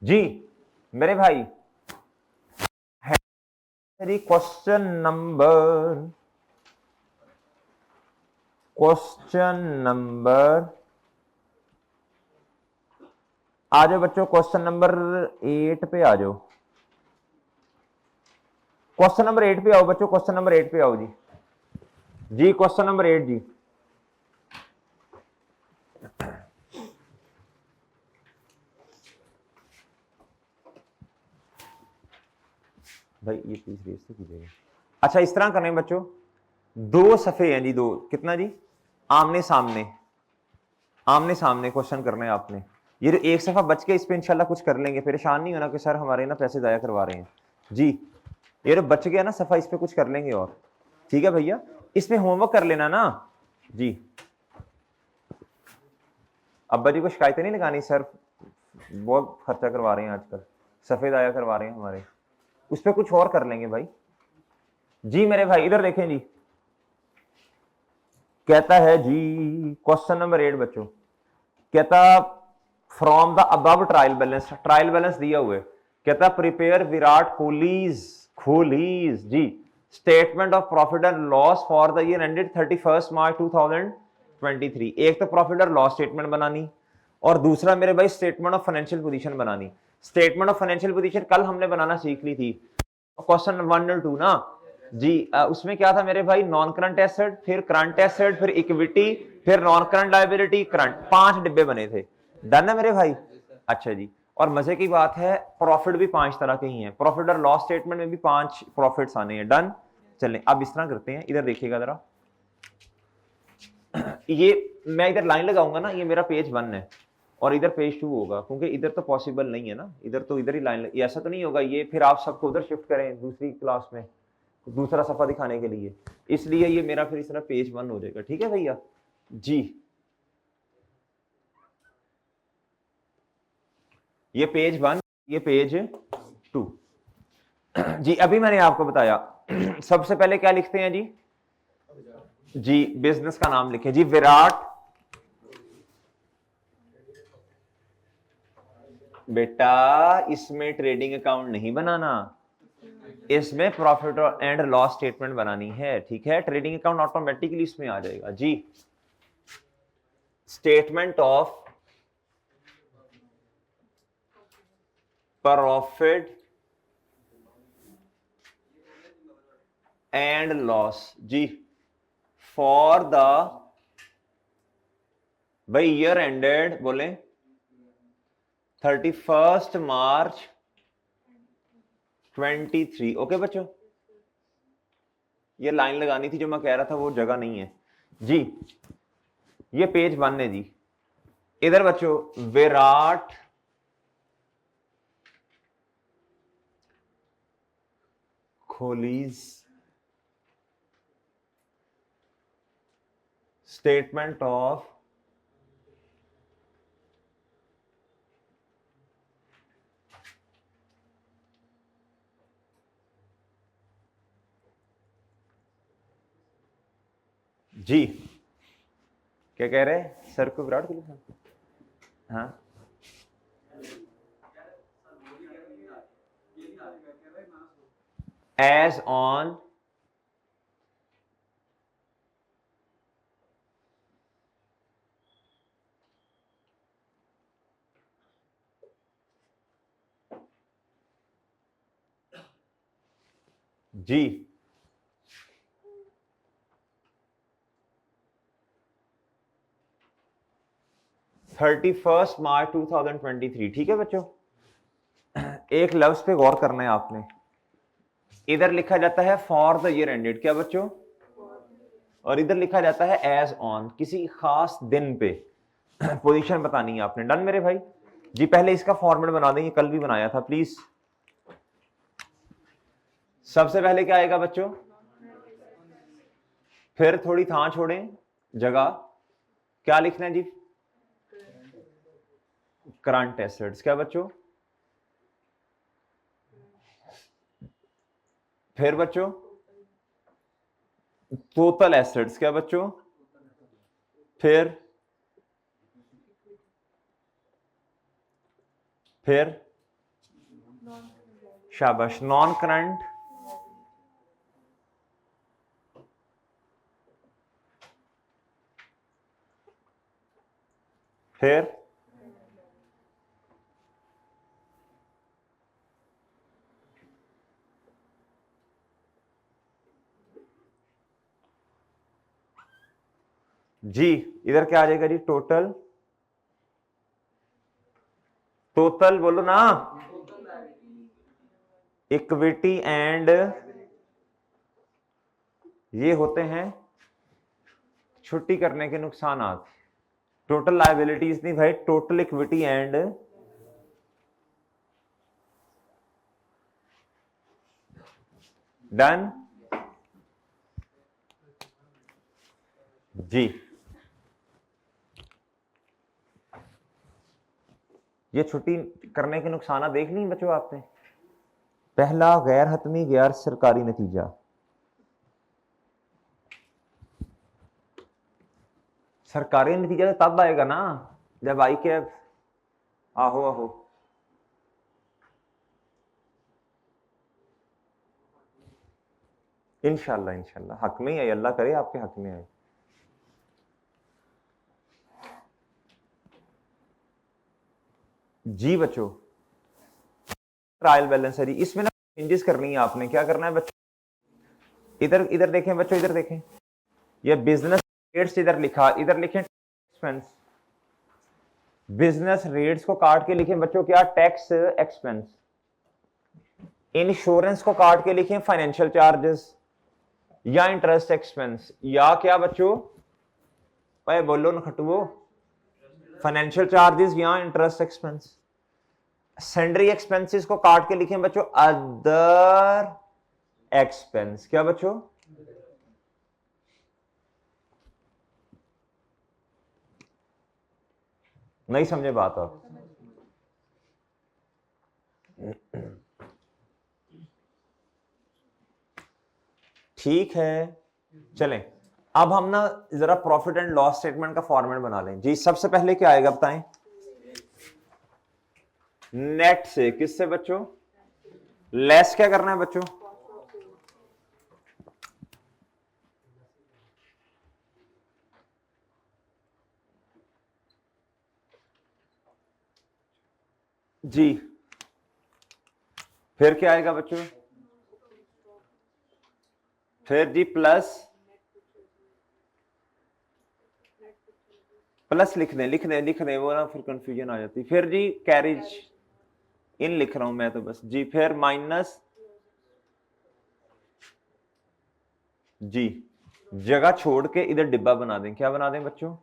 जी मेरे भाई, question number आ जाओ बच्चों, क्वेश्चन नंबर 8 पे आ जाओ। क्वेश्चन नंबर 8 पे आओ बच्चों, क्वेश्चन नंबर 8 पे आओ जी। जी क्वेश्चन नंबर 8 जी। भाई ये प्लीज रेस तो कीजिएगा। अच्छा इस तरह करना है बच्चों, दो सफे हैं जी, दो कितना जी, आमने सामने, आमने सामने क्वेश्चन करने हैं आपने। ये जो एक सफा बच के, इस पे इंशाल्लाह कुछ कर लेंगे, परेशान नहीं होना कि सर हमारे ना पैसे जाया करवा रहे हैं जी। ये जो बच गया ना सफा, इस पे कुछ कर लेंगे और, ठीक है भैया, इसमें होमवर्क कर लेना ना जी। अब्बा जी को शिकायतें नहीं लगानी, सर बहुत खर्चा करवा रहे हैं आजकल, सफेद आया करवा रहे हैं हमारे, उस पर कुछ और कर लेंगे भाई। जी मेरे भाई इधर देखें जी, कहता है जी क्वेश्चन नंबर 8 बच्चों, कहता from the above trial balance, trial balance दिया हुआ है, कहता prepare Virat Kohli's Kohli's ji statement of profit and loss for the year ended 31 March 2023। एक तो प्रॉफिट और लॉस स्टेटमेंट बनानी, और दूसरा मेरे भाई स्टेटमेंट ऑफ फाइनेंशियल पोजीशन बनानी। स्टेटमेंट ऑफ फाइनेंशियल पोजीशन कल हमने बनाना सीख ली थी, क्वेश्चन 1 और 2 ना जी। उसमें क्या था मेरे भाई, नॉन करंट एसेट, फिर करंट एसेट, फिर इक्विटी, फिर नॉन करंट लायबिलिटी, करंट, 5 डिब्बे बने थे। डन है मेरे भाई। अच्छा जी, और मजे की बात है प्रॉफिट भी 5 तरह के ही हैं, प्रॉफिट और लॉस स्टेटमेंट में भी 5 प्रॉफिट्स आने हैं। डन। चलें अब इस तरह करते हैं, इधर देखिएगा जरा, ये मैं इधर लाइन लगाऊंगा ना, ये मेरा पेज 1 है और इधर पेज 2 होगा, क्योंकि इधर तो पॉसिबल नहीं है ना, इधर तो इधर ही लाइन, ऐसा तो नहीं होगा ये फिर आप सबको उधर शिफ्ट करें दूसरी क्लास में दूसरा सफा दिखाने के लिए, इसलिए ये मेरा फिर इस तरह पेज 1 हो जाएगा। ठीक है भैया जी, ये पेज 1, ये पेज 2 जी। अभी मैंने आपको बताया सबसे पहले क्या लिखते हैं जी, जी बिजनेस का नाम लिखे जी, विराट, बेटा इसमें ट्रेडिंग अकाउंट नहीं बनाना, इसमें प्रॉफिट एंड लॉस स्टेटमेंट बनानी है, ठीक है। ट्रेडिंग अकाउंट ऑटोमेटिकली इसमें आ जाएगा ji. Statement of profit and loss ji for the भाई ईयर एंडेड बोले 31 मार्च 23। ओके बच्चों, ये लाइन लगानी थी जो मैं कह रहा था, वो जगह नहीं है जी। ये पेज 1 है जी। इधर बच्चों विराट कोहलीज स्टेटमेंट ऑफ जी, क्या कह रहे हैं सर को, विराट कोहली, हाँ एज ऑन जी 31 मार्च 2023। ठीक है बच्चों, एक लफ्ज पे गौर करना है आपने, इधर लिखा जाता है फॉर द ईयर एंडेड, क्या बच्चों, और इधर लिखा जाता है एज ऑन, किसी खास दिन पे पोजीशन बतानी है आपने। डन मेरे भाई जी। पहले इसका फॉर्मेट बना देंगे, कल भी बनाया था प्लीज। सबसे पहले क्या आएगा बच्चों, फिर थोड़ी थां छोड़ें जगह, क्या लिखना है जी, करंट एसेट्स, क्या बच्चों, फिर बच्चों टोटल एसेट्स, क्या बच्चों, फिर फिर शाबाश। नॉन करंट, फिर जी इधर क्या आ जाएगा जी? टोटल, टोटल बोलो ना, इक्विटी एंड ये होते हैं छुट्टी करने के नुकसानात। टोटल लायबिलिटीज नहीं भाई, टोटल इक्विटी एंड डन जी। ये छुट्टी करने के नुकसान देख ली बच्चों आपने। पहला गैर हतमी गैर सरकारी नतीजा, सरकारी नतीजा तो तब आएगा ना जब आई के, आहो आहो, इंशाल्लाह इंशाल्लाह हक में ही आई, अल्लाह करे आपके हक में आए। जी बच्चों ट्रायल बैलेंस है जी, इसमें ना चेंजेस करनी है आपने। क्या करना है बच्चों? इधर इधर देखें बच्चों, इधर देखें, ये बिजनेस रेट्स इधर लिखा, इधर लिखें एक्सपेंस। बिजनेस रेट्स को काट के लिखें बच्चों क्या? Tax expense. इंश्योरेंस को काट के लिखें फाइनेंशियल चार्जेस या इंटरेस्ट एक्सपेंस, या क्या बच्चों? भाई बोलो ना खटुओ, फाइनेंशियल चार्जेस या इंटरेस्ट एक्सपेंस। सैंडरी एक्सपेंसेस को काट के लिखें बच्चों अदर एक्सपेंस। क्या बच्चों? नहीं समझे बात आप? ठीक है चलें, अब हम ना जरा प्रॉफिट एंड लॉस स्टेटमेंट का फॉर्मेट बना लें जी। सबसे पहले क्या आएगा बताएं? नेट से, किससे बच्चों? लेस क्या करना है बच्चों? जी फिर क्या आएगा बच्चों? फिर जी प्लस, प्लस लिख दें वो ना फिर कंफ्यूजन आ जाती। फिर जी कैरिज इन लिख रहा हूं मैं तो बस जी। फिर माइनस जी, जगह छोड़ के इधर डिब्बा बना दें। क्या बना दें बच्चों?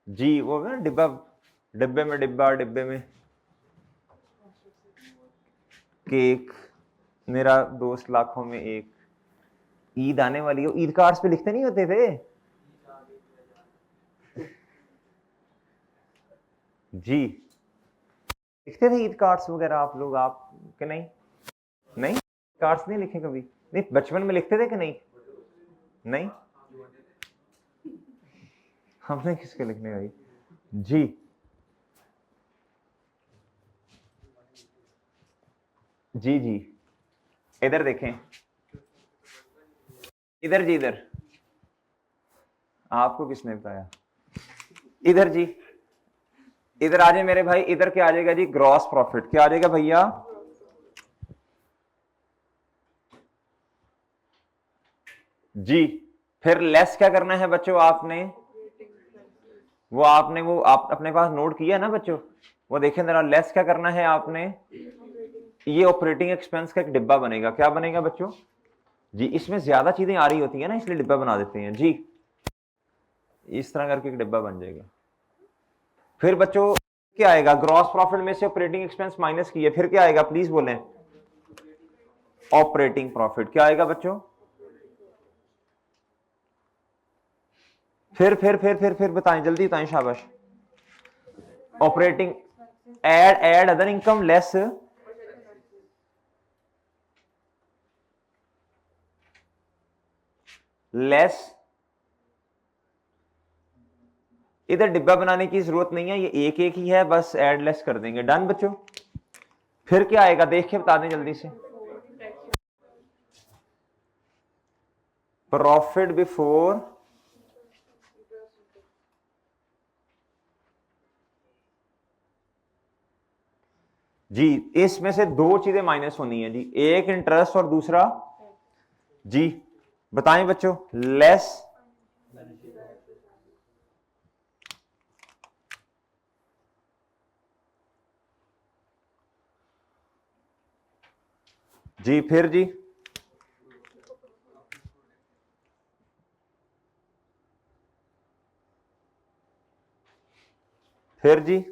जी वो ना डिब्बा, डिब्बे में डिब्बा, डिब्बे में केक, मेरा दोस्त लाखों में एक। ईद आने वाली हो, ईद कार्ड्स पे लिखते नहीं होते थे जी? लिखते थे ईद कार्ड्स वगैरह आप लोग? आप कि नहीं? नहीं कार्ड्स नहीं लिखे कभी? नहीं बचपन में लिखते थे कि नहीं? नहीं हमने किसके लिखने भाई? जी जी जी इधर देखें, इधर जी इधर, आपको किसने बताया? इधर जी, इधर आ जाए मेरे भाई। इधर क्या आ जाएगा जी? Gross profit. क्या आ जाएगा भैया? जी फिर लेस क्या करना है बच्चों आपने? वो आपने वो आप अपने पास नोट किया ना बच्चों, वो देखें जरा। लेस क्या करना है आपने? ये ऑपरेटिंग एक्सपेंस का एक डिब्बा बनेगा। क्या बनेगा बच्चों? जी इसमें ज्यादा चीजें आ रही होती है ना, इसलिए डिब्बा बना देते हैं जी। इस तरह करके एक डिब्बा बन जाएगा। फिर बच्चों क्या आएगा? ग्रॉस प्रॉफिट में से ऑपरेटिंग एक्सपेंस माइनस किए, फिर क्या आएगा प्लीज बोलें? Operating profit. क्या आएगा बच्चों? फिर बताएं, जल्दी बताएं, शाबाश। Operating, add other income less, less इधर डिब्बा बनाने की जरूरत नहीं है, ये एक एक ही है, बस ऐड लेस कर देंगे। डन बच्चों। फिर क्या आएगा देख के बता दें जल्दी से। प्रॉफिट बिफोर जी, इसमें से दो चीजें माइनस होनी है जी, एक इंटरेस्ट और दूसरा जी बताएं बच्चों, लेस जी, फिर जी फिर जी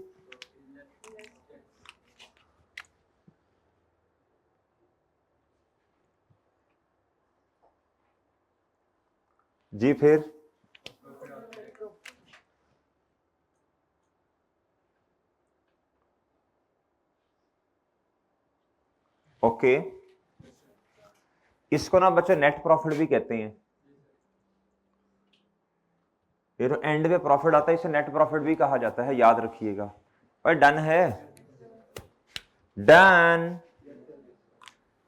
जी फिर ओके, इसको ना बच्चों नेट प्रॉफिट भी कहते हैं। ये जो एंड में प्रॉफिट आता है इसे नेट प्रॉफिट भी कहा जाता है, याद रखिएगा। और डन है, डन।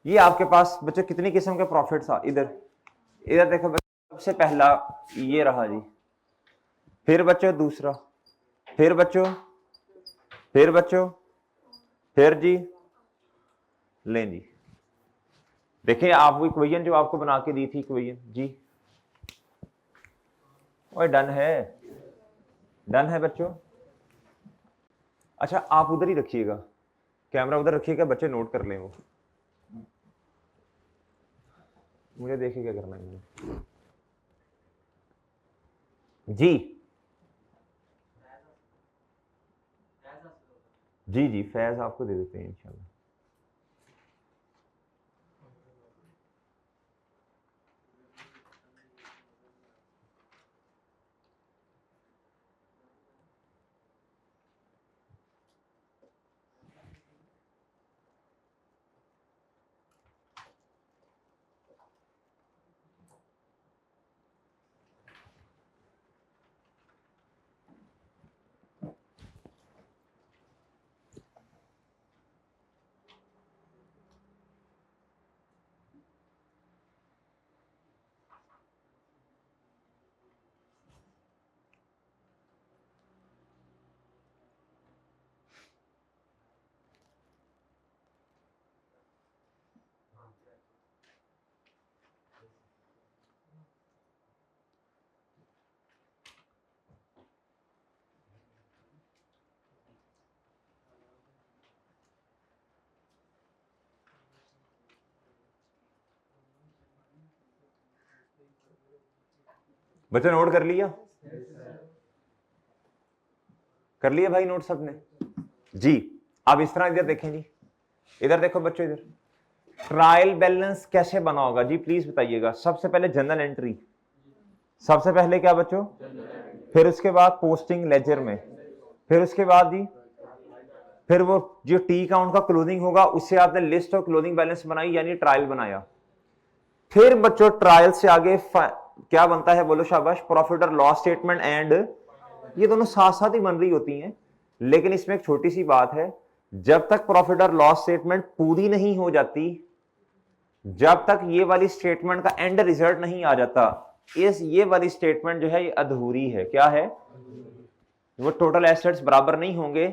ये आपके पास बच्चों कितनी किस्म के प्रॉफिट्स इधर इधर देखो बच्चों, सबसे पहला ये रहा जी, फिर बच्चों दूसरा, फिर बच्चों, फिर बच्चों, फिर जी लें जी। देखिए आप वो इक्वेशन जो आपको बना के दी थी इक्वेशन जी, और डन है, डन है बच्चों। अच्छा आप उधर ही रखिएगा, कैमरा उधर रखिएगा, बच्चे नोट कर लें वो, मुझे देखिए क्या करना है जी जी जी, फैज आपको दे देते हैं इंशाल्लाह। बच्चे नोट कर लिया, कर लिया भाई नोट सबने जी। अब इस तरह इधर देखें जी, इधर देखो बच्चों, इधर ट्रायल बैलेंस कैसे बना होगा जी प्लीज बताइएगा। सबसे पहले जनरल एंट्री, सबसे पहले क्या बच्चों, फिर उसके बाद पोस्टिंग लेजर में, फिर उसके बाद जी फिर वो जो टी काउंट का क्लोजिंग होगा उससे आपने लिस्ट और क्लोजिंग बैलेंस बनाई यानी ट्रायल बनाया। फिर बच्चों ट्रायल से आगे क्या बनता है बोलो शाबाश, प्रॉफिट और लॉस स्टेटमेंट एंड, ये दोनों साथ साथ ही बन रही होती हैं। लेकिन इसमें एक छोटी सी बात है, जब तक प्रॉफिट और लॉस स्टेटमेंट पूरी नहीं हो जाती, जब तक ये वाली स्टेटमेंट का एंड रिजल्ट नहीं आ जाता, ये वाली स्टेटमेंट जो है ये अधूरी है। क्या है वो, टोटल एसेट्स बराबर नहीं होंगे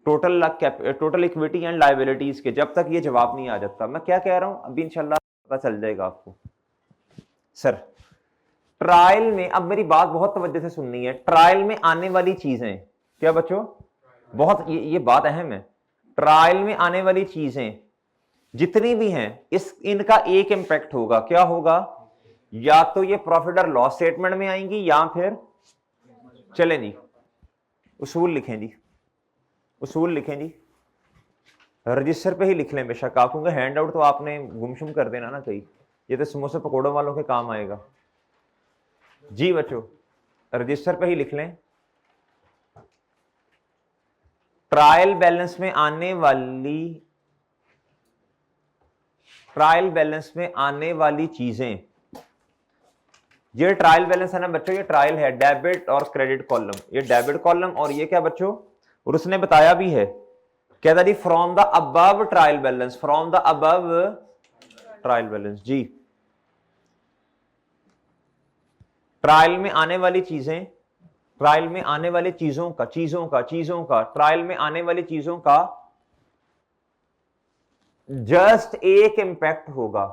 टोटल इक्विटी एंड लायबिलिटीज के, जब तक ये जवाब नहीं आ जाता। मैं क्या कह रहा हूं अभी इंशाल्लाह पता चल जाएगा आपको। सर ट्रायल में, अब मेरी बात बहुत तवज्जो से सुननी है, ट्रायल में आने वाली चीजें क्या बच्चों, बहुत ये बात अहम है। ट्रायल में आने वाली चीजें जितनी भी हैं इनका एक इंपैक्ट होगा, क्या होगा, या तो ये प्रॉफिट और लॉस स्टेटमेंट में आएंगी या फिर, चलें जी उसूल लिखें जी, उसूल लिखें जी, रजिस्टर पे ही लिख लें बेशक आप, क्योंकि हैंड आउट तो आपने गुमशुम कर देना ना कहीं, ये तो समोसे पकौड़ों वालों के काम आएगा जी। बच्चों रजिस्टर पे ही लिख लें, ट्रायल बैलेंस में आने वाली, ट्रायल बैलेंस में आने वाली चीजें ये ट्रायल बैलेंस है ना बच्चों, ये ट्रायल है, डेबिट और क्रेडिट कॉलम, ये डेबिट कॉलम और ये क्या बच्चों, और उसने बताया भी है, कहता ji from the above trial balance, from the above trial balance. Ji trial में आने वाली चीजें, ट्रायल में आने वाली चीजों का ट्रायल में आने वाली चीजों का जस्ट एक इंपैक्ट होगा,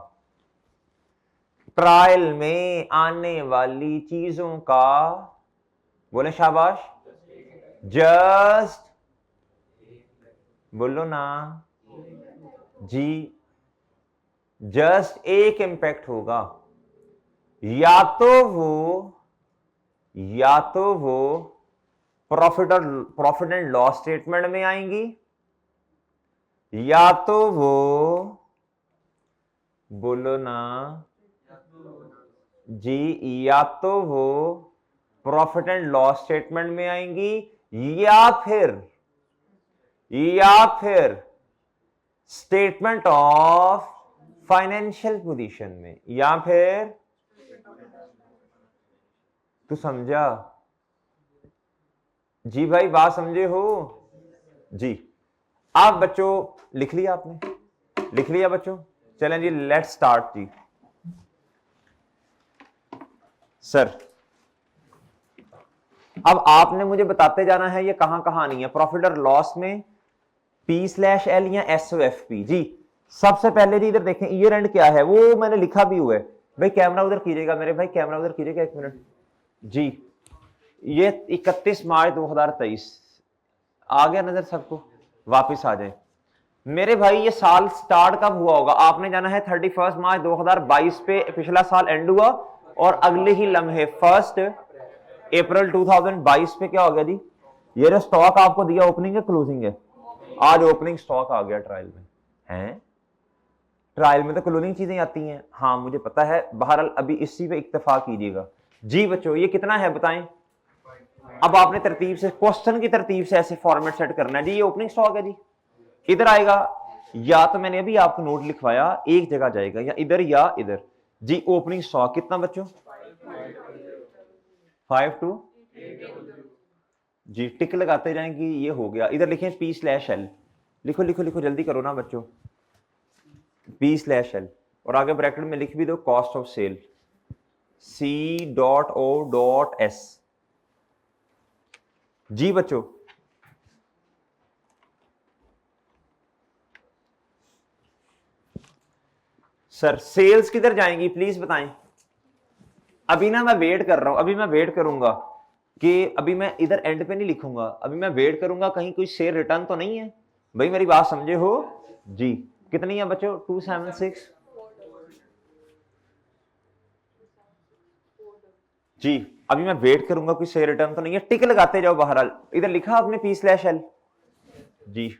ट्रायल में आने वाली चीजों का, बोले शाबाश, जस्ट, बोलो ना जी, जस्ट एक इंपैक्ट होगा, या तो वो प्रॉफिट एंड लॉस स्टेटमेंट में आएंगी, या तो वो, बोलो ना जी, या तो वो प्रॉफिट एंड लॉस स्टेटमेंट में आएंगी, या फिर स्टेटमेंट ऑफ फाइनेंशियल पोजीशन में, या फिर, तू समझा जी भाई, बात समझे हो जी। आप बच्चों लिख लिया, आपने लिख लिया बच्चों, चलें जी लेट्स स्टार्ट जी। सर अब आपने मुझे बताते जाना है ये कहां कहां आनी है, प्रॉफिट और लॉस में P/L या SOFP। जी सबसे पहले जी इधर देखें, ईयर एंड क्या है वो मैंने लिखा भी हुआ है, भाई कैमरा उधर कीजिएगा मेरे भाई, कैमरा उधर कीजिएगा, एक मिनट जी। ये 31 मार्च 2023 आ गया नजर सबको, वापिस आ जाए मेरे भाई। ये साल स्टार्ट कब हुआ होगा, आपने जाना है 31 मार्च 2022 पे पिछला साल एंड हुआ, और अगले ही लम्हे 1 अप्रैल 2022 पे क्या हो गया जी, ये जो स्टॉक आपको दिया ओपनिंग है क्लोजिंग है, आज ओपनिंग स्टॉक आ गया ट्रायल में है, ट्रायल में तो क्लोजिंग चीजें आती हैं, हाँ मुझे पता है, बहरहाल अभी इसी पे इत्तेफाक कीजिएगा जी। बच्चों ये कितना है बताएं, अब आपने तरतीब से, क्वेश्चन की तरतीब से ऐसे फॉर्मेट सेट करना है जी। ये ओपनिंग स्टॉक है जी, इधर आएगा, या तो मैंने अभी आपको नोट लिखवाया एक जगह जाएगा, या इधर जी। ओपनिंग स्टॉक कितना बच्चों, 5 to जी, टिक लगाते जाएंगे, ये हो गया। इधर लिखें P/L, लिखो लिखो लिखो जल्दी करो ना बच्चों, P/L, और आगे ब्रैकेट में लिख भी दो कॉस्ट ऑफ सेल C.O.S जी। बच्चों सर सेल्स किधर जाएंगी प्लीज बताएं, अभी ना मैं वेट कर रहा हूं, अभी मैं वेट करूंगा कि अभी मैं इधर एंड पे नहीं लिखूंगा, अभी मैं वेट करूंगा कहीं कोई शेयर रिटर्न तो नहीं है भाई, मेरी बात समझे हो जी। कितनी है बच्चों, 276 जी। अभी मैं वेट करूंगा कोई शेयर रिटर्न तो नहीं है, टिक लगाते जाओ, बहरहाल इधर लिखा आपने P/L जी।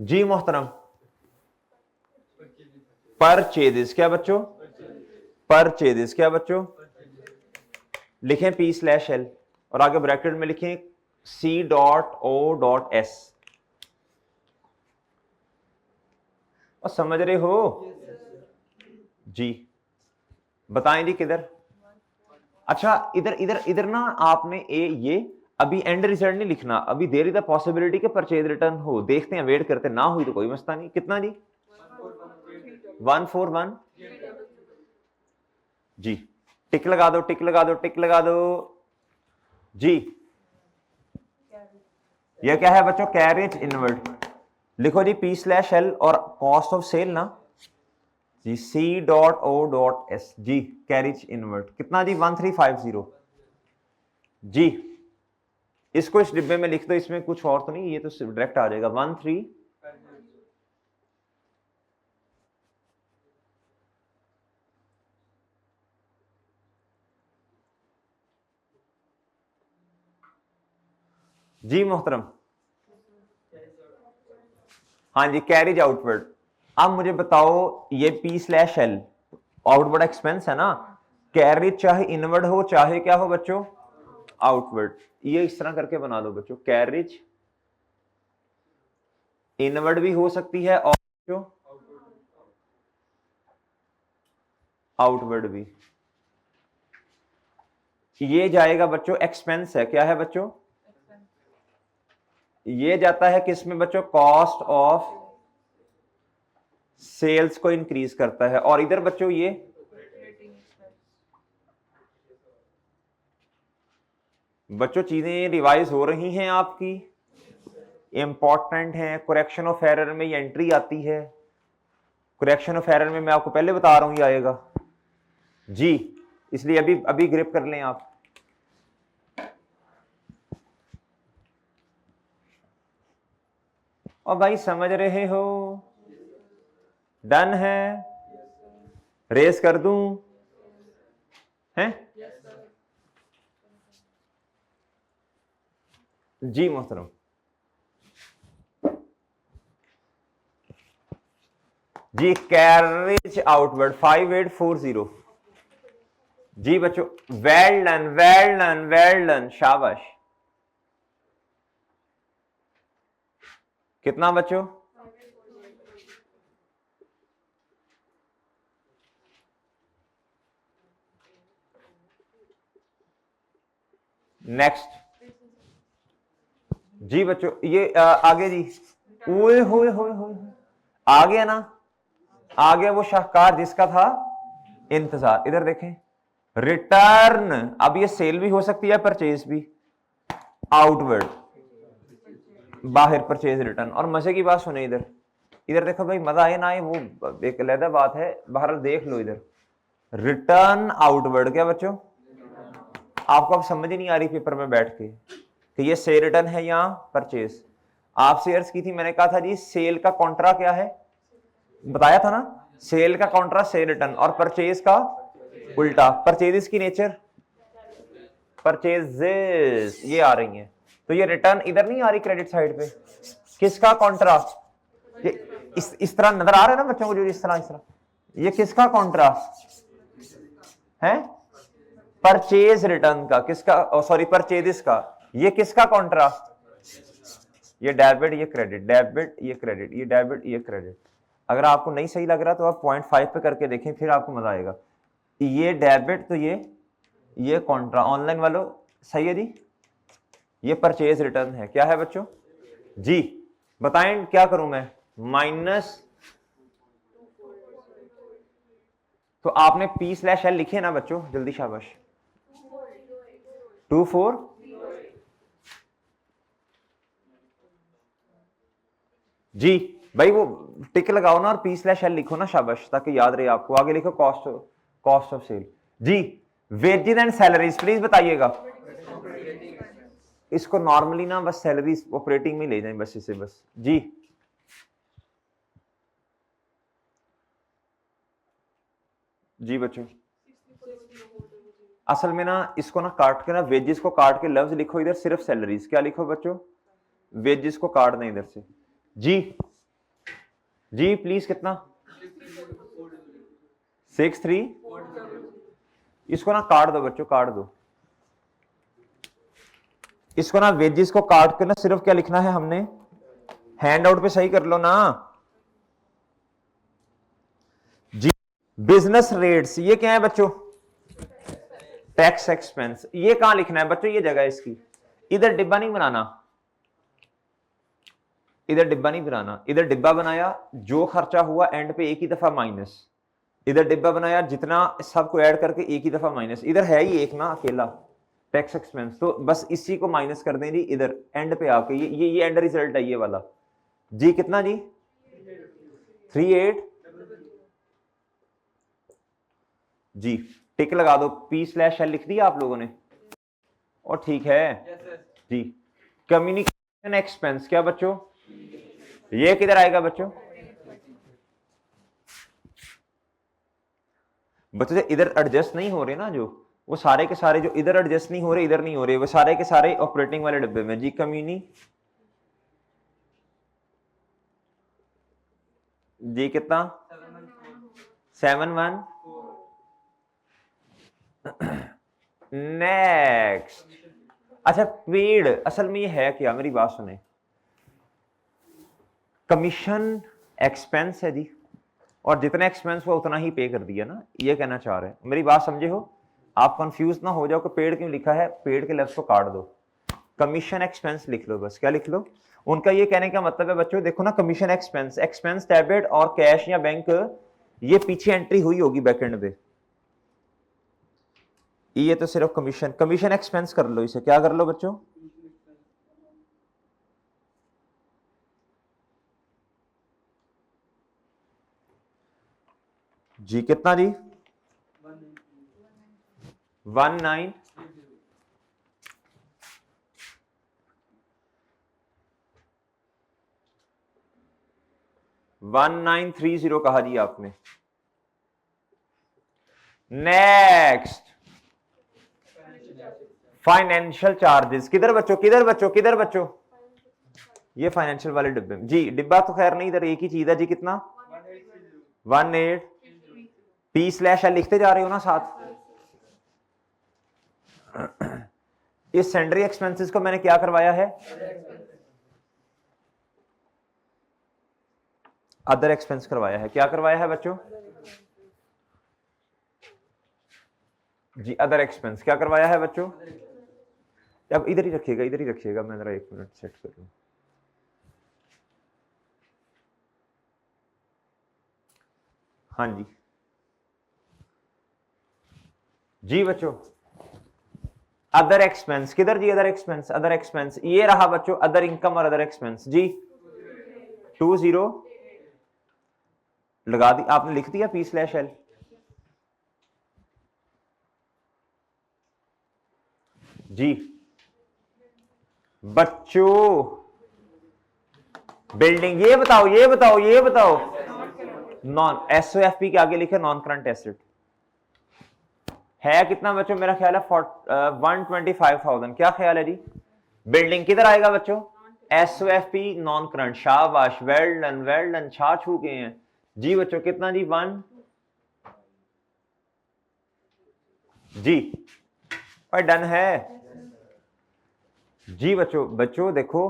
जी मोहतरम, परचेजेस क्या बच्चों, परचेजेस क्या बच्चों, लिखें P/L और आगे ब्रैकेट में लिखें C.O.S और समझ रहे हो जी। बताएं जी किधर, अच्छा इधर इधर इधर ना आपने ये अभी एंड रिजल्ट नहीं लिखना, अभी देर इज द पॉसिबिलिटी के परचेज रिटर्न हो, देखते हैं वेट करते, ना हुई तो कोई मसला नहीं। कितना जी, 141 जी। टिक लगा दो, टिक लगा दो, टिक लगा दो जी। ये क्या है बच्चों, कैरेज इनवर्ट, लिखो जी P/L और कॉस्ट ऑफ सेल ना जी C.O.S जी, कैरेज इनवर्ट कितना जी, 1350 जी। इसको इस डिब्बे में लिख दो, इसमें कुछ और तो नहीं, ये तो डायरेक्ट आ जाएगा 13 जी मोहतरम। हाँ जी, कैरेज आउटवर्ड। अब मुझे बताओ ये P/L आउटवर्ड एक्सपेंस है ना, कैरेज चाहे इनवर्ड हो चाहे क्या हो बच्चों, आउटवर्ड, ये इस तरह करके बना दो बच्चों, कैरेज इनवर्ड भी हो सकती है और आउटवर्ड भी। ये जाएगा बच्चों एक्सपेंस है, क्या है बच्चों? ये जाता है किस में बच्चों? कॉस्ट ऑफ सेल्स को इंक्रीज करता है। और इधर बच्चों ये बच्चों चीजें रिवाइज हो रही हैं आपकी, इंपॉर्टेंट है। करेक्शन ऑफ एरर में ये एंट्री आती है। करेक्शन ऑफ एरर में मैं आपको पहले बता रहा हूं ये आएगा जी, इसलिए अभी अभी ग्रिप कर लें आप। और भाई समझ रहे हो? डन है? रेस कर दूं? हैं? जी मोहतरम। जी कैरेज आउटवर्ड 5840। जी बच्चों well done, well done, well done, शाबाश। कितना बच्चों? नेक्स्ट जी बच्चों ये आगे जी। ओए होए होए होए, आ गया ना, आ गया वो शाहकार जिसका था इंतजार। इधर देखें, रिटर्न। अब ये सेल भी हो सकती है, परचेज भी। आउटवर्ड बाहर, परचेज रिटर्न। और मजे की बात सुने इधर, इधर देखो भाई, मजा आए ना आए वो एक अलग बात है, बाहर देख लो इधर। रिटर्न आउटवर्ड क्या बच्चों? आपको अब समझ ही नहीं आ रही पेपर में बैठ के कि ये सेल रिटर्न है या परचेज। आपसे अर्ज की थी मैंने, कहा था जी सेल का कॉन्ट्रा क्या है, बताया था ना, सेल का कॉन्ट्रा सेल रिटर्न, और परचेज का उल्टा। परचेज की नेचर परचेजेस ये आ रही हैं, तो ये रिटर्न इधर नहीं आ रही क्रेडिट साइड पे। किसका कॉन्ट्रा? ये इस तरह नजर आ रहा है ना बच्चों को, जो इस तरह ये किसका कॉन्ट्रा है? परचेज रिटर्न का। किसका? सॉरी परचेजेस का। ये किसका कॉन्ट्रा? ये डेबिट, ये क्रेडिट, डेबिट ये क्रेडिट, ये डेबिट ये क्रेडिट। अगर आपको नहीं सही लग रहा तो आप 0.5 पे करके देखें, फिर आपको मजा आएगा। ये डेबिट तो ये कॉन्ट्रा। ऑनलाइन वालों सही है जी? ये परचेज रिटर्न है। क्या है बच्चों जी? बताएं क्या करूं मैं? माइनस, तो आपने P/L लिखे ना बच्चों, जल्दी शाबाश। 24 जी भाई, वो टिक लगाओ ना और P/L लिखो ना, शाबाश, ताकि याद रहे आपको। आगे लिखो कॉस्ट ऑफ सेल। जी वेजेस एंड सैलरीज प्लीज बताइएगा। इसको नॉर्मली ना बस सैलरीज ऑपरेटिंग में ले जाएं, बस इसे बस जी। जी बच्चों असल में ना इसको ना काट के ना, वेजेस को काट के लफ्ज लिखो इधर, सिर्फ सैलरीज। क्या लिखो बच्चों? वेजेस को काट दें इधर से जी। जी प्लीज कितना? 63। इसको ना काट दो बच्चों, काट दो इसको ना। वेजेस को काट के ना सिर्फ क्या लिखना है हमने? हैंड आउट पे सही कर लो ना जी। बिजनेस रेट्स ये क्या है बच्चों? Tax expense. ये कहां लिखना है बच्चों? ये जगह इसकी। इधर डिब्बा नहीं बनाना, इधर डिब्बा नहीं बनाना। इधर डिब्बा बनाया, जो खर्चा हुआ एंड पे एक ही दफा माइनस। इधर डिब्बा बनाया, जितना सबको ऐड करके एक ही दफा माइनस। इधर है ही एक ना अकेला टैक्स एक्सपेंस, तो बस इसी को माइनस कर दें जी इधर एंड पे आके। ये एंड रिजल्ट है ये वाला जी। कितना जी? 38 जी। टिक लगा दो। P/L लिख दिया आप लोगों ने? और ठीक है जी। कम्युनिकेशन एक्सपेंस क्या बच्चों? ये किधर आएगा बच्चों? बच्चों इधर एडजस्ट नहीं हो रहे ना, जो वो सारे के सारे जो इधर एडजस्ट नहीं हो रहे, इधर नहीं हो रहे, वो सारे के सारे ऑपरेटिंग वाले डब्बे में जी। कम्युनी जी कितना? 714। नेक्स्ट। अच्छा पेड, असल में ये है क्या? मेरी बात सुने, कमीशन एक्सपेंस है जी, और जितना एक्सपेंस हुआ उतना ही पे कर दिया ना, ये कहना चाह रहे हैं। मेरी बात समझे हो? आप कंफ्यूज ना हो जाओ कि पेड क्यों लिखा है, पेड के लफ्ज को काट दो, कमीशन एक्सपेंस लिख लो बस। क्या लिख लो? उनका ये कहने का मतलब है बच्चों, देखो ना, कमीशन एक्सपेंस, एक्सपेंस डेबिट और कैश या बैंक, ये पीछे एंट्री हुई होगी बैकएंड पे, ये तो सिर्फ कमीशन, कमीशन एक्सपेंस कर लो इसे। क्या कर लो बच्चों? जी कितना जी? 19 1930 कहा जी आपने। नेक्स्ट फाइनेंशियल चार्जेस, किधर बच्चों, किधर बच्चों, किधर बच्चों? ये फाइनेंशियल वाले डिब्बे में जी, डिब्बा तो खैर नहीं, इधर एक ही चीज है जी। कितना? 18 पी स्लैश एल लिखते जा रहे हो ना साथ। इस सेंड्री एक्सपेंसेस को मैंने क्या करवाया है? अदर एक्सपेंस करवाया है। क्या करवाया है बच्चों? जी अदर एक्सपेंस क्या करवाया है बच्चों? अब इधर ही रखिएगा, इधर ही रखिएगा, मैं जरा 1 मिनट सेट कर लूं। हाँ जी जी बच्चों, अदर एक्सपेंस किधर जी? अदर एक्सपेंस, अदर एक्सपेंस ये रहा बच्चों, अदर इनकम और अदर एक्सपेंस जी। 20 लगा दी आपने, लिख दिया पी स्लैश एल। जी बच्चों बिल्डिंग, ये बताओ, ये बताओ, ये बताओ, नॉन एसओएफपी के आगे लिखे नॉन करंट एसेट है कितना बच्चों? मेरा ख्याल है 125,000। क्या ख्याल है जी? बिल्डिंग किधर आएगा बच्चों? एसओएफपी नॉन करंट। शाबाश, वेल डन, वेल डन, छा छू गए हैं जी बच्चों। कितना जी? 1 जी और डन है जी बच्चों। बच्चों देखो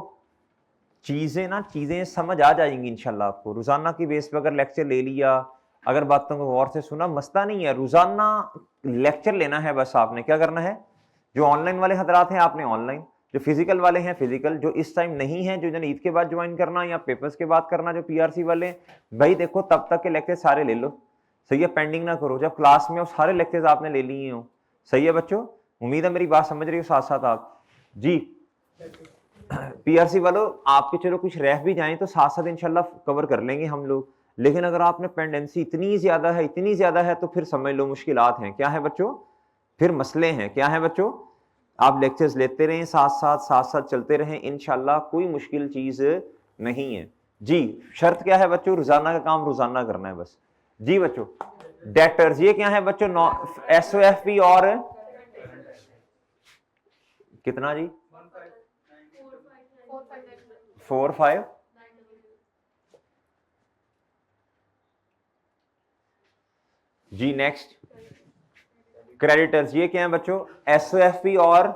चीजें ना, चीजें समझ आ जाएंगी इंशाल्लाह आपको। रोजाना की बेस पे अगर लेक्चर ले लिया, अगर बातों को गौर से सुना, मसला नहीं है, रोजाना लेक्चर लेना है बस। आपने क्या करना है? जो ऑनलाइन वाले हजरात हैं आपने ऑनलाइन, जो फिजिकल वाले हैं फिजिकल, जो इस टाइम नहीं है, जो ईद के बाद ज्वाइन करना या पेपर्स के बाद करना, जो पीआरसी वाले, भाई देखो तब तक के लेक्चर सारे ले लो, सही है? पेंडिंग ना करो, जब क्लास में हो सारे लेक्चर्स आपने ले लिए हो, सही है बच्चों? उम्मीद है मेरी बात समझ रही हो साथ साथ आप जी। पीआरसी वालों आपके चलो कुछ रह भी जाएं तो साथ साथ इंशाल्लाह कवर कर लेंगे हम लोग, लेकिन अगर आपने पेंडेंसी इतनी ज्यादा है, इतनी ज्यादा है, तो फिर समझ लो मुश्किलात हैं। क्या है बच्चों? फिर मसले हैं। क्या है बच्चों? आप लेक्चर्स लेते रहें, साथ साथ चलते रहें, इंशाल्लाह कोई मुश्किल चीज नहीं है जी। शर्त क्या है बच्चों? रोजाना का काम रोजाना करना है बस जी बच्चों। डेटर्स ये क्या है बच्चों? एसओएफपी और कितना जी? 4 5 जी। नेक्स्ट क्रेडिटर्स ये क्या है बच्चों? एसओएफपी और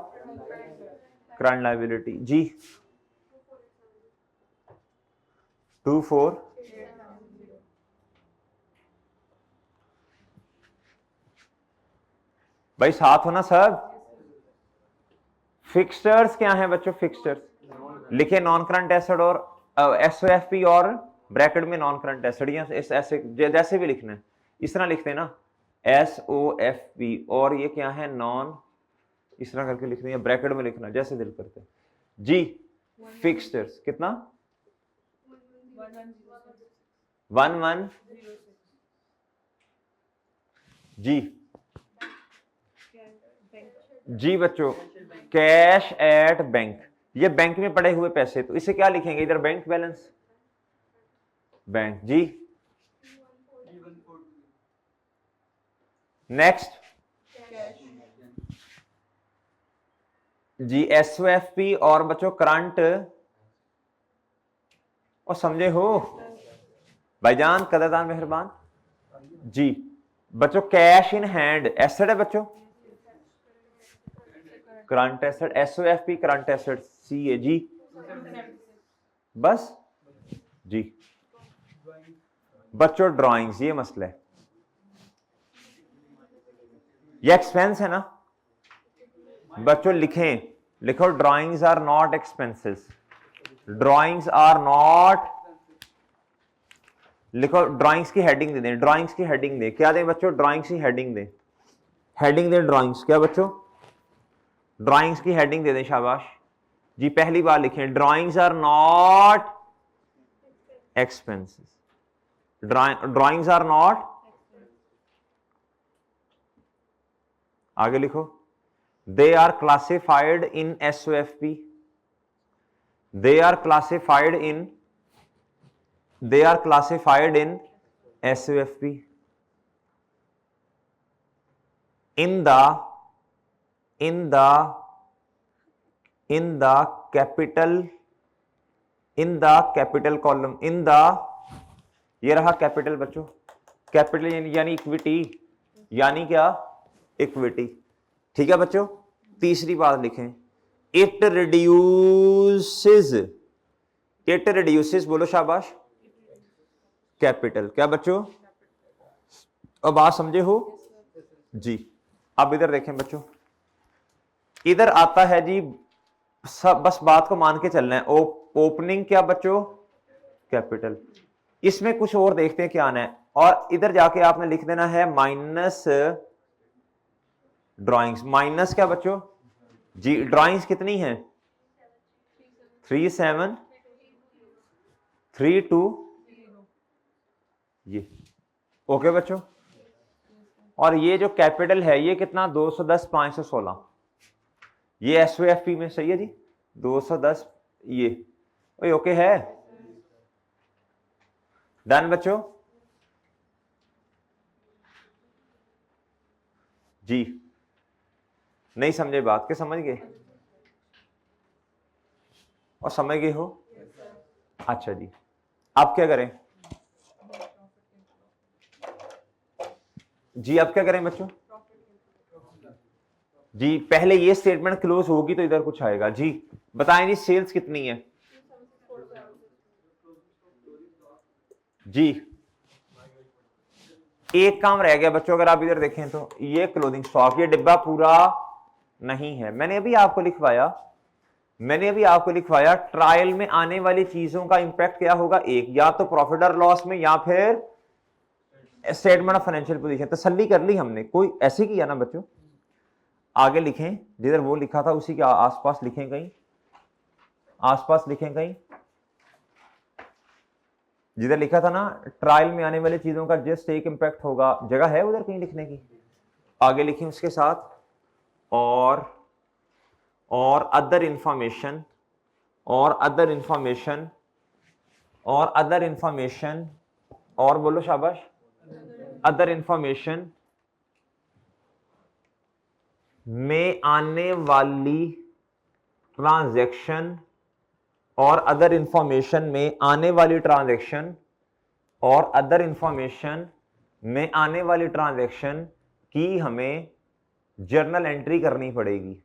करंट लायबिलिटी जी। 2 4 भाई साथ होना सब। फिक्सचर्स क्या है बच्चों? फिक्सचर्स लिखे नॉन करंट एसेट और एसओएफपी और ब्रैकेट में नॉन करंट एसेट, या ऐसे जैसे भी लिखना है इस तरह लिखते हैं ना, एसओएफपी और ये क्या है? नॉन, इस तरह करके लिखना है, ब्रैकेट में लिखना जैसे दिल करते हैं जी। फिक्सचर्स कितना? 1 1 जी जी बच्चों। कैश एट बैंक, ये बैंक में पड़े हुए पैसे, तो इसे क्या लिखेंगे इधर? बैंक बैलेंस, बैंक जी। नेक्स्ट जी एसओएफपी और बच्चों करंट, और समझे हो भाईजान, कदरदान मेहरबान जी। बच्चों कैश इन हैंड एसेट है बच्चों, करंट एसेट, एसओएफपी करंट एसेट सी ए जी, बस जी। बच्चों ड्राइंग्स, ये मसला है, ये एक्सपेंस है ना बच्चों, लिखें, लिखो drawings are not expenses, drawings are not, लिखो ड्राइंग्स की हेडिंग दे दें, ड्राइंग्स की हेडिंग दें, क्या दें बच्चों, ड्राइंग्स की हेडिंग दें, हेडिंग दें ड्राइंग्स, क्या बच्चों, ड्राइंग्स की हेडिंग दे दें, शाबाश जी। पहली बार लिखें drawings are not expenses, drawings are not, आगे लिखो they are classified in SOFP, they are classified in, they are classified in SOFP in the capital, in the capital column, in the, ये रहा कैपिटल बच्चों, capital यानी equity, यानी क्या, equity, ठीक है बच्चों। तीसरी बात लिखें, इट रिड्यूसेस, इट रिड्यूसेस, बोलो शाबाश, कैपिटल, क्या बच्चों, अब बात समझे हो जी। अब इधर देखें बच्चों, इधर आता है जी, सब बस बात को मान के चलना है, ओपनिंग क्या बच्चों, कैपिटल, इसमें कुछ और देखते हैं क्या आना है, और इधर जाके आपने लिख देना है माइनस ड्राइंग्स, माइनस क्या बच्चों जी, ड्राइंग्स कितनी है, 3 7 3 2, ये ओके बच्चों। और ये जो कैपिटल है ये कितना, 210 516, ये SOFP में सही है जी, 210, ये ओके है, डन बच्चों जी। नहीं समझे बात के, समझ गए और समझ गए हो, अच्छा जी। आप क्या करें जी, अब क्या करें बच्चों जी, पहले ये स्टेटमेंट क्लोज होगी तो इधर कुछ आएगा जी। बताएं जी सेल्स कितनी है जी, एक काम रह गया बच्चों, अगर आप इधर देखें तो ये क्लोथिंग स्टॉक, ये डिब्बा पूरा नहीं है। मैंने अभी आपको लिखवाया ट्रायल में आने वाली चीजों का इंपैक्ट क्या होगा, एक या तो प्रॉफिट और लॉस में, या फिर स्टेटमेंट ऑफ फाइनेंशियल पोजीशन। तसल्ली कर ली हमने, कोई ऐसे किया ना बच्चों। आगे लिखें, जिधर वो लिखा था उसी के आसपास लिखें, कहीं आसपास लिखें, कहीं जिधर लिखा था ना ट्रायल में आने वाली चीजों का जस्ट एक इंपैक्ट होगा, जगह है उधर कहीं लिखने की, आगे लिखें उसके साथ, और अदर इंफॉर्मेशन, और अदर इंफॉर्मेशन, और अदर इंफॉर्मेशन, और बोलो शाबाश, अदर इंफॉर्मेशन में आने वाली ट्रांजैक्शन, और अदर इंफॉर्मेशन में आने वाली ट्रांजैक्शन, और अदर इंफॉर्मेशन में आने वाली ट्रांजैक्शन की हमें जर्नल एंट्री करनी पड़ेगी।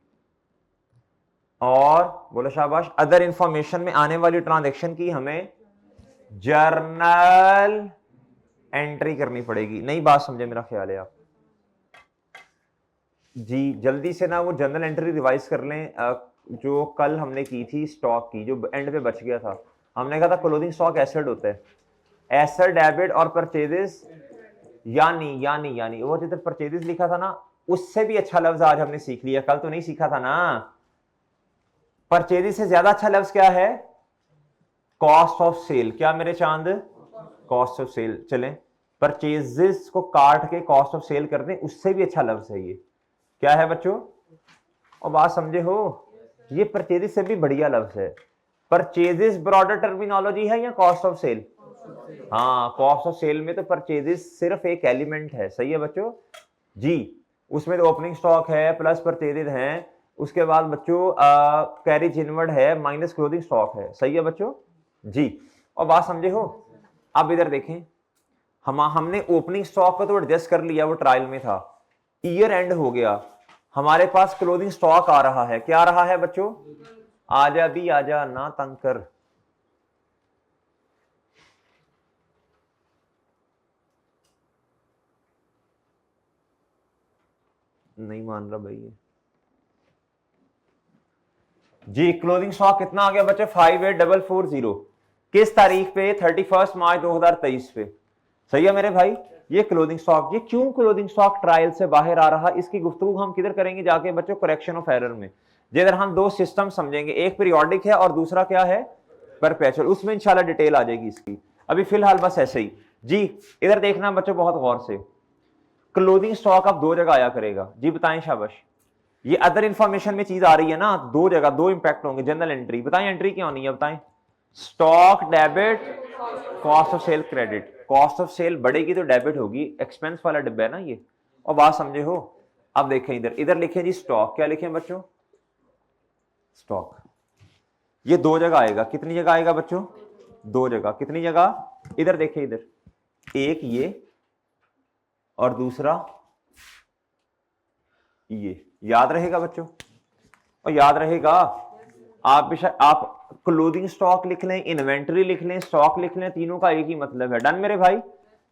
और बोलो शाबाश, अदर इंफॉर्मेशन में आने वाली ट्रांजैक्शन की हमें जर्नल एंट्री करनी पड़ेगी। नई बात समझे, मेरा ख्याल है आप जी। जल्दी से ना वो जर्नल एंट्री रिवाइज कर लें, जो कल हमने की थी स्टॉक की, जो एंड पे बच गया था। हमने कहा था क्लोजिंग स्टॉक एसेट होता है, एसेट डेबिट और परचेजेस, यानी वो जिधर परचेजेस लिखा था ना, उससे भी अच्छा लफ्ज आज हमने सीख लिया, कल तो नहीं सीखा था ना। परचेजेस से ज्यादा अच्छा लफ्ज क्या है, कॉस्ट ऑफ सेल। क्या मेरे चांद, कॉस्ट ऑफ सेल। चलें परचेजेस को काट के कॉस्ट ऑफ सेल कर दें, उससे भी अच्छा लफ्ज है ये। क्या है बच्चों, और बात समझे हो, ये परचेजेस से भी बढ़िया लफ्ज है। परचेजेस ब्रॉडर टर्मिनोलॉजी है या कॉस्ट ऑफ सेल, हाँ कॉस्ट ऑफ सेल में तो परचेजेस सिर्फ एक एलिमेंट है, सही है बच्चों जी। उसमें तो ओपनिंग स्टॉक है प्लस परचेजेस हैं, उसके बाद बच्चों कैरेज इनवर्ड है माइनस क्लोजिंग स्टॉक है, सही है बच्चों जी। और बात समझे हो। अब इधर देखें, हमने ओपनिंग स्टॉक को तो एडजस्ट कर लिया, वो ट्रायल में था, ईयर एंड हो गया, हमारे पास क्लोजिंग स्टॉक आ रहा है। क्या आ रहा है बच्चों, आजा भी आजा, ना तंग कर। नहीं मान रहा भाई ये जी। क्लोजिंग स्टॉक कितना आ गया बच्चे 58440 किस तारीख पे 31 मार्च 2023 पे। सही है मेरे भाई। ये क्लोजिंग स्टॉक, ये क्यों क्लोजिंग स्टॉक ट्रायल से बाहर आ रहा, इसकी गुफ्तगू हम किधर करेंगे जाके बच्चों, करेक्शन ऑफ एरर में। जिधर हम दो सिस्टम समझेंगे, एक पीरियोडिक है और दूसरा क्या है परपेचुअल, उसमें इंशाल्लाह डिटेल आ जाएगी इसकी। अभी फिलहाल बस ऐसे ही जी। इधर देखना बच्चों बहुत गौर से, क्लोजिंग स्टॉक अब दो जगह आया करेगा जी। बताएं शाबाश। ये अदर इंफॉर्मेशन में चीज आ रही है ना, दो जगह दो इंपैक्ट होंगे। जनरल एंट्री बताएं, एंट्री क्या होनी है बताएं। Stock debit, cost of sale credit. Cost of sale बढ़ेगी तो डेबिट होगी, एक्सपेंस वाला डिब्बा है ना ये। और बात समझे हो। अब देखें इधर, इधर लिखें जी स्टॉक, क्या लिखें बच्चों स्टॉक। ये दो जगह आएगा, कितनी जगह आएगा बच्चों दो जगह। कितनी जगह, इधर देखें इधर, एक ये और दूसरा ये। याद रहेगा बच्चों, और याद रहेगा आप आप क्लोजिंग स्टॉक लिख लें, इन्वेंटरी लिख लें, स्टॉक लिख लें, तीनों का एक ही मतलब है। डन मेरे भाई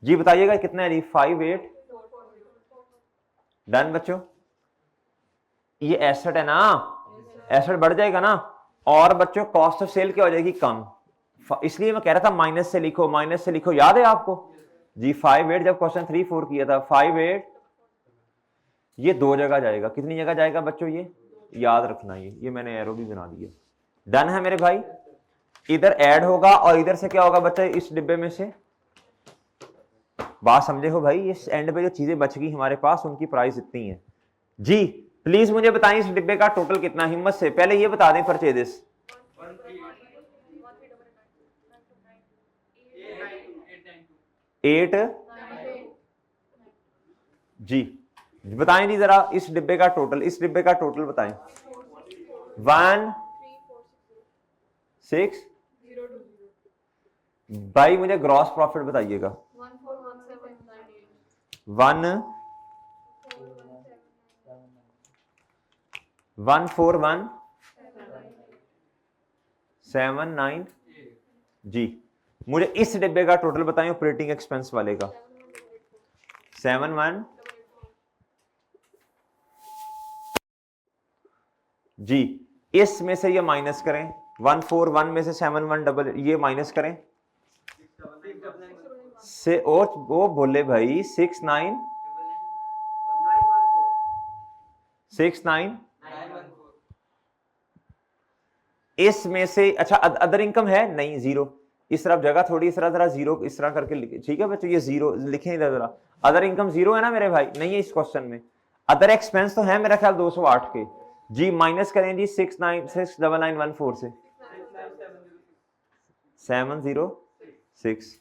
जी। बताइएगा कितना है जी 58। डन बच्चों। ये एसेट है ना, एसेट बढ़ जाएगा ना। और बच्चों कॉस्ट ऑफ सेल क्या हो जाएगी कम, इसलिए मैं कह रहा था माइनस से लिखो, माइनस से लिखो। याद है आपको जी 58 जब क्वेश्चन 3-4 किया था 58। ये दो जगह जाएगा, कितनी जगह जाएगा बच्चों ये याद रखना। ये मैंने एरो भी बना दिया। डन है मेरे भाई। इधर ऐड होगा और इधर से क्या होगा बच्चा इस डिब्बे में से। बात समझे हो भाई। इस एंड पे जो चीजें बच गई हमारे पास उनकी प्राइस इतनी है जी। प्लीज मुझे बताएं इस डिब्बे का टोटल कितना, हिम्मत से पहले ये बता दें परचेजेस। 8 जी। बताएं जी जरा इस डिब्बे का टोटल, इस डिब्बे का टोटल बताएं। 16 भाई मुझे ग्रॉस प्रॉफिट बताइएगा। 14179 जी। मुझे इस डिब्बे का टोटल बताएं ऑपरेटिंग एक्सपेंस वाले का। 71 जी। इसमें से ये माइनस करें, 141 में से 71 डबल ये माइनस करें से, और वो बोले भाई 69 इसमें से। अच्छा अदर इनकम है नहीं, जीरो। इस तरफ जगह थोड़ी, इस तरह जरा जीरो इस तरह करके लिखे, ठीक है बच्चों। ये जीरो लिखें इधर जरा। अदर इनकम जीरो है ना मेरे भाई, नहीं है इस क्वेश्चन में। अदर एक्सपेंस तो है मेरा ख्याल 208 के जी। माइनस करें जी 69,9914 से 706।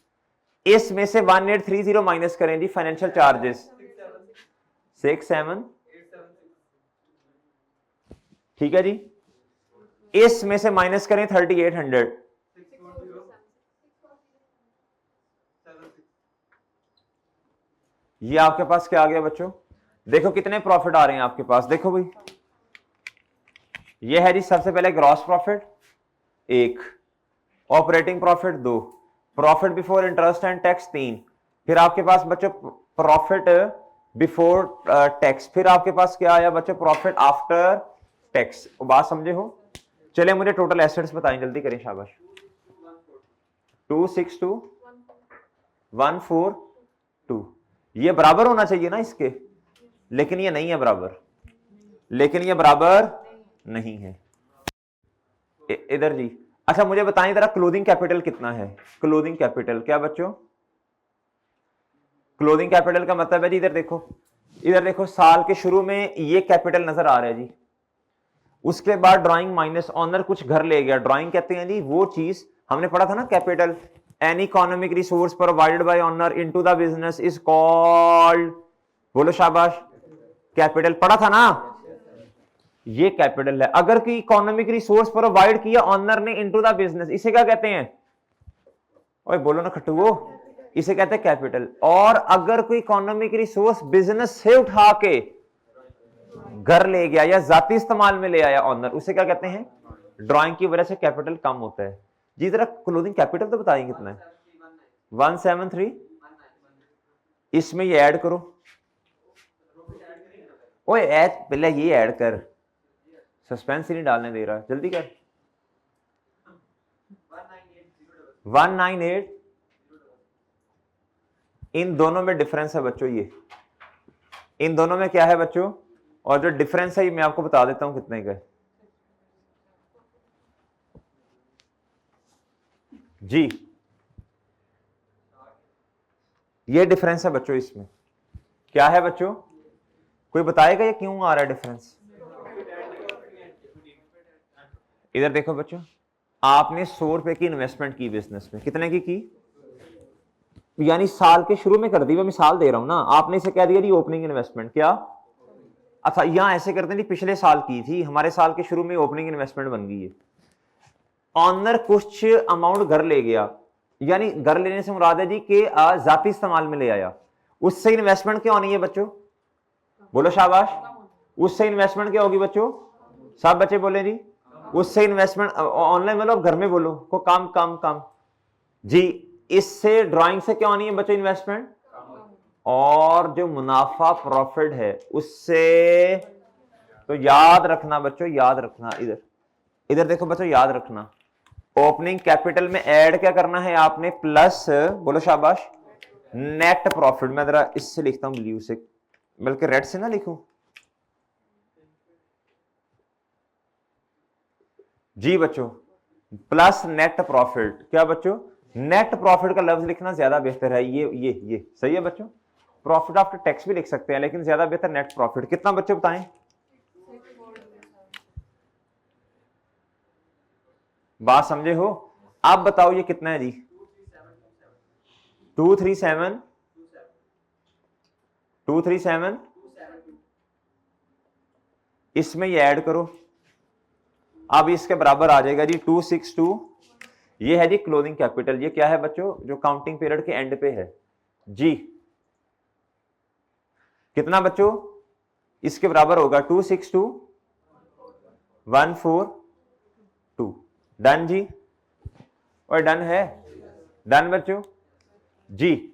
इसमें से 1830 माइनस करें जी फाइनेंशियल चार्जेस 67। ठीक है जी। इसमें से माइनस करें 3800। ये आपके पास क्या आ गया बच्चों, देखो कितने प्रॉफिट आ रहे हैं आपके पास। देखो भाई ये है जी सबसे पहले gross profit 1, operating profit 2, profit before interest and tax 3, फिर आपके पास बच्चों प्रॉफिट बिफोर टैक्स, फिर आपके पास क्या आया बच्चों प्रॉफिट आफ्टर टैक्स। बात समझे हो। चले मुझे टोटल एसेट्स बताएं, जल्दी करें शाबाश। 262,142 ये बराबर होना चाहिए ना इसके, लेकिन ये नहीं है बराबर, लेकिन ये बराबर नहीं है। इधर जी। अच्छा मुझे बताएं जरा क्लोजिंग कैपिटल कितना है। क्लोजिंग कैपिटल क्या बच्चों, क्लोजिंग कैपिटल का मतलब है जी, इधर देखो, इधर देखो साल के शुरू में ये कैपिटल नजर आ रहा है जी। उसके बाद ड्राइंग माइनस ऑनर कुछ घर ले गया, ड्राइंग कहते हैं जी वो चीज हमने पढ़ा था ना capital. An economic resource provided by honour into the business is called, बोलो शाबाश, कैपिटल पढ़ा था ना। ये कैपिटल है। अगर कोई इकोनॉमिक रिसोर्स प्रोवाइड किया ऑनर ने इनटू द बिजनेस, इसे क्या कहते हैं, ओए बोलो ना खट्टू, वो इसे कहते हैं कैपिटल। और अगर कोई इकोनॉमिक रिसोर्स बिजनेस से उठा के घर ले गया या जाती इस्तेमाल में ले आया ऑनर, उसे क्या कहते हैं, ड्राइंग की वजह से कैपिटल कम होता है जी। जरा क्लोजिंग कैपिटल तो बताएंगे कितना है। 173। इसमें ये ऐड करो, ओए ऐड पहले ये ऐड कर, सस्पेंस ही नहीं डालने दे रहा, जल्दी कर। 198, इन दोनों में डिफरेंस है बच्चों, ये इन दोनों में क्या है बच्चों, और जो डिफरेंस है ये मैं आपको बता देता हूं कितने का है जी। ये डिफरेंस है बच्चों, इसमें क्या है बच्चों, कोई बताएगा ये क्यों आ रहा है डिफरेंस? इधर देखो बच्चों, आपने 100 रुपए की इन्वेस्टमेंट की बिजनेस में, कितने की यानी साल के शुरू में कर दी, मैं मिसाल दे रहा हूं ना, आपने इसे कह दिया जी ओपनिंग इन्वेस्टमेंट, क्या अच्छा यहां ऐसे करते हैं, पिछले साल की थी, हमारे साल के शुरू में ओपनिंग इन्वेस्टमेंट बन गई है। ऑनर कुछ अमाउंट घर ले गया, यानी घर लेने से मुराद है जी कि जाती इस्तेमाल में ले आया, उससे इन्वेस्टमेंट क्या होनी है बच्चों, बोलो शाबाश, उससे इन्वेस्टमेंट क्या होगी बच्चों, सब बच्चे बोले जी, उससे इन्वेस्टमेंट ऑनलाइन मतलब घर में बोलो को काम काम काम जी, इससे ड्राइंग से क्या होनी है बच्चों, इन्वेस्टमेंट, और जो मुनाफा प्रॉफिट है उससे, तो याद रखना बच्चों, याद रखना, इधर इधर देखो बच्चों, याद रखना ओपनिंग कैपिटल में ऐड क्या करना है आपने, प्लस, बोलो शाबाश, नेट प्रॉफिट। मैं जरा इससे लिखता हूं ब्लू से, बल्कि रेड से ना लिखूं जी बच्चों, प्लस नेट प्रॉफिट, क्या बच्चों, नेट प्रॉफिट का लफ्ज लिखना ज्यादा बेहतर है, ये सही है बच्चों, प्रॉफिट आफ्टर टैक्स भी लिख सकते हैं लेकिन ज्यादा बेहतर नेट प्रॉफिट। कितना बच्चों बताएं, बात समझे हो? आप बताओ ये कितना है जी, 237, 237, इसमें ये ऐड करो, अब इसके बराबर आ जाएगा जी 262, ये है जी क्लोजिंग कैपिटल, ये क्या है बच्चों, जो काउंटिंग पीरियड के एंड पे है जी, कितना बच्चों, इसके बराबर होगा 262 142, डन जी, और डन है, डन बच्चों जी।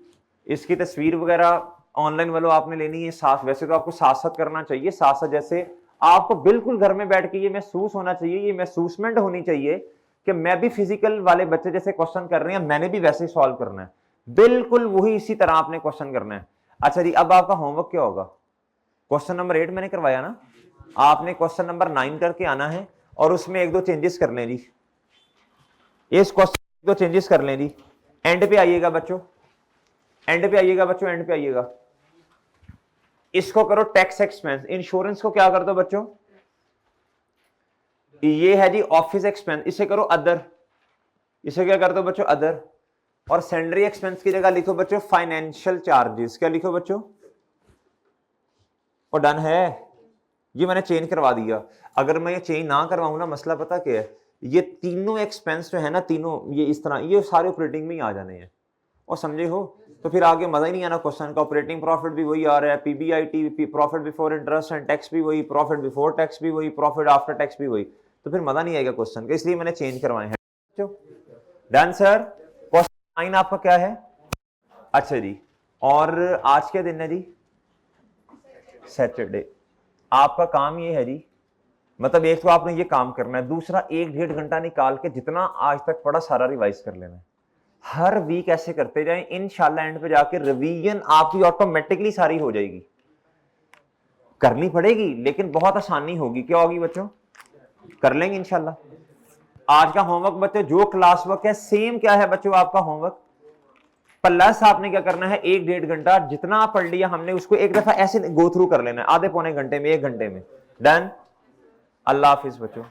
इसकी तस्वीर वगैरह ऑनलाइन वालों आपने लेनी है साथ, वैसे तो आपको साथ साथ करना चाहिए, साथ साथ जैसे आपको बिल्कुल घर में बैठ के ये महसूस होना चाहिए, ये महसूसमेंट होनी चाहिए कि मैं भी फिजिकल वाले बच्चे जैसे क्वेश्चन कर रहे हैं, मैंने भी वैसे ही सॉल्व करना है, बिल्कुल वही इसी तरह आपने क्वेश्चन करना है। अच्छा जी, अब आपका होमवर्क क्या होगा, क्वेश्चन नंबर 8 मैंने करवाया ना, आपने क्वेश्चन नंबर 9 करके आना है और उसमें 1-2 चेंजेस कर लें जी, इस क्वेश्चन 2 चेंजेस कर लें जी, एंड पे आइएगा बच्चों, एंड पे आइएगा बच्चों, एंड पे आइएगा, इसको करो टैक्स एक्सपेंस, इंश्योरेंस को क्या कर दो बच्चों, ये है जी ऑफिस एक्सपेंस, इसे करो अदर, इसे क्या कर दो बच्चों अदर, और सैलरी एक्सपेंस की जगह लिखो बच्चों फाइनेंशियल चार्जेस, क्या लिखो बच्चों, और डन है, ये मैंने चेंज करवा दिया। अगर मैं ये चेंज ना करवाऊं ना, मसला पता क्या है, ये तीनों एक्सपेंस जो है ना, तीनों ये इस तरह, ये सारे ऑपरेटिंग में ही आ जाने हैं, और समझे हो, तो फिर आगे मजा ही नहीं आना क्वेश्चन का, ऑपरेटिंग प्रॉफिट भी वही आ रहा है, PBIT profit before interest and tax भी वही, प्रॉफिट बिफोर टैक्स भी वही, प्रॉफिट आफ्टर टैक्स भी वही, तो फिर मजा नहीं आएगा क्वेश्चन का, इसलिए मैंने चेंज करवाए हैं। डन सर, क्वेश्चन 9 आपका क्या है, अच्छा जी, और आज क्या दिन है जी, सैटरडे, आपका काम ये है जी, मतलब एक तो आपने ये काम करना है, दूसरा 1-1.5 घंटा निकाल के जितना आज तक पढ़ा सारा रिवाइज कर लेना है, हर वीक ऐसे करते जाएं, इंशाल्लाह एंड पे जाके रिवीजन आपकी ऑटोमेटिकली सारी हो जाएगी, करनी पड़ेगी लेकिन बहुत आसानी होगी, क्या होगी बच्चों, कर लेंगे इंशाल्लाह। आज का होमवर्क बच्चों जो क्लास वर्क है सेम क्या है बच्चों आपका होमवर्क, प्लस आपने क्या करना है 1-1.5 घंटा जितना पढ़ लिया हमने उसको एक दफा ऐसे गो थ्रू कर लेना है, आधे पौने घंटे में, 1 घंटे में, डन। अल्लाह हाफिज बच्चों।